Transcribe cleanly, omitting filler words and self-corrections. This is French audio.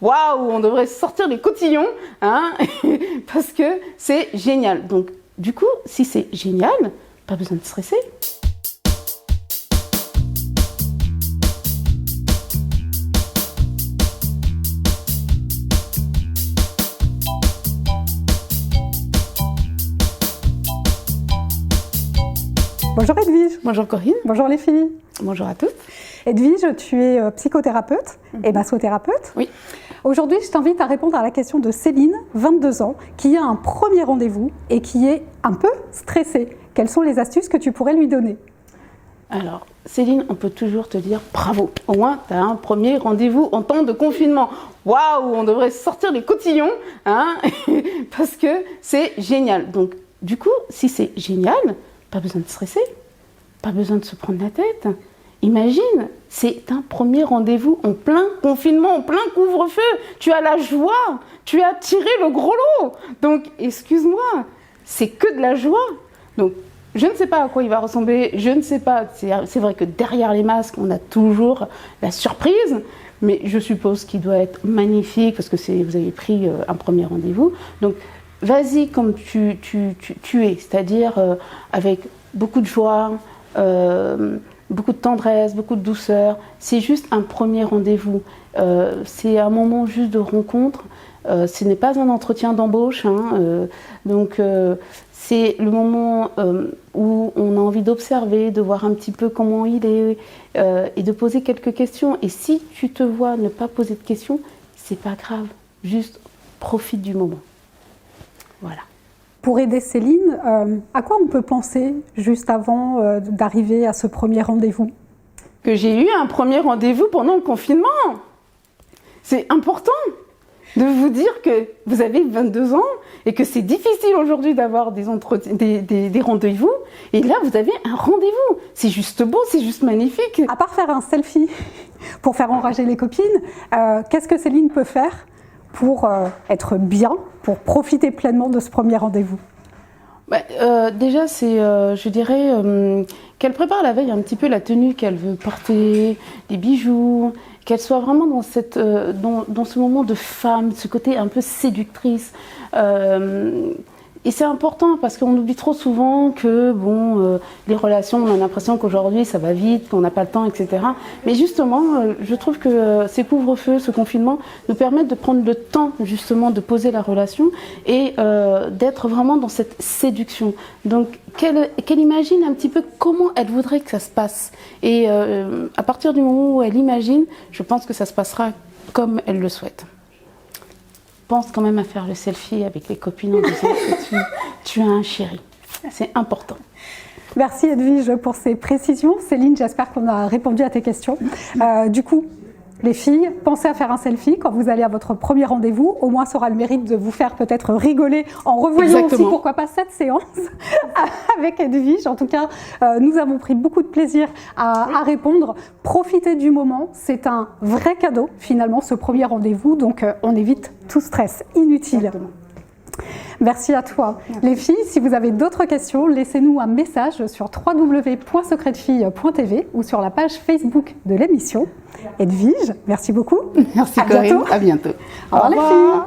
Waouh, on devrait sortir les cotillons, hein, parce que c'est génial. Donc, du coup, si c'est génial, pas besoin de stresser. Bonjour Edwige. Bonjour Corinne. Bonjour les filles. Bonjour à tous. Edwige, tu es psychothérapeute et massothérapeute. Oui. Aujourd'hui, je t'invite à répondre à la question de Céline, 22 ans, qui a un premier rendez-vous et qui est un peu stressée. Quelles sont les astuces que tu pourrais lui donner? Alors, Céline, on peut toujours te dire bravo. Au moins, tu as un premier rendez-vous en temps de confinement. Waouh, on devrait sortir les cotillons, hein, parce que c'est génial. Donc, du coup, si c'est génial, pas besoin de stresser, pas besoin de se prendre la tête. Imagine, c'est un premier rendez-vous en plein confinement, en plein couvre-feu. Tu as la joie, tu as tiré le gros lot. Donc, excuse-moi, c'est que de la joie. Donc, je ne sais pas à quoi il va ressembler, je ne sais pas. C'est vrai que derrière les masques, on a toujours la surprise, mais je suppose qu'il doit être magnifique parce que vous avez pris un premier rendez-vous. Donc, vas-y comme tu es, c'est-à-dire avec beaucoup de joie, beaucoup de tendresse, beaucoup de douceur. C'est juste un premier rendez-vous. C'est un moment juste de rencontre. Ce n'est pas un entretien d'embauche. Donc, c'est le moment où on a envie d'observer, de voir un petit peu comment il est et de poser quelques questions. Et si tu te vois ne pas poser de questions, c'est pas grave. Juste profite du moment. Voilà. Pour aider Céline, à quoi on peut penser juste avant d'arriver à ce premier rendez-vous? Que j'ai eu un premier rendez-vous pendant le confinement. C'est important de vous dire que vous avez 22 ans et que c'est difficile aujourd'hui d'avoir des rendez-vous. Et là, vous avez un rendez-vous. C'est juste beau, c'est juste magnifique. À part faire un selfie pour faire enrager les copines, qu'est-ce que Céline peut faire pour être bien, pour profiter pleinement de ce premier rendez-vous? Déjà, c'est, je dirais, qu'elle prépare la veille un petit peu la tenue qu'elle veut porter, les bijoux, qu'elle soit vraiment dans ce moment de femme, ce côté un peu séductrice. Et c'est important parce qu'on oublie trop souvent que les relations, on a l'impression qu'aujourd'hui ça va vite, qu'on n'a pas le temps, etc. Mais justement, je trouve que ces couvre-feux, ce confinement, nous permettent de prendre le temps justement de poser la relation et d'être vraiment dans cette séduction. Donc qu'elle imagine un petit peu comment elle voudrait que ça se passe. Et à partir du moment où elle imagine, je pense que ça se passera comme elle le souhaite. Pense quand même à faire le selfie avec les copines en disant que tu as un chéri. C'est important. Merci Edwige pour ces précisions. Céline, j'espère qu'on a répondu à tes questions. Du coup, les filles, pensez à faire un selfie quand vous allez à votre premier rendez-vous. Au moins, ça aura le mérite de vous faire peut-être rigoler en revoyant aussi, pourquoi pas, cette séance avec Edwige. En tout cas, nous avons pris beaucoup de plaisir à répondre. Profitez du moment. C'est un vrai cadeau, finalement, ce premier rendez-vous. Donc, on évite tout stress inutile. Exactement. Merci à toi. Merci. Les filles, si vous avez d'autres questions, laissez-nous un message sur www.secretfille.tv ou sur la page Facebook de l'émission. Edwige, merci beaucoup. Merci Corinne, à bientôt. Au revoir les filles.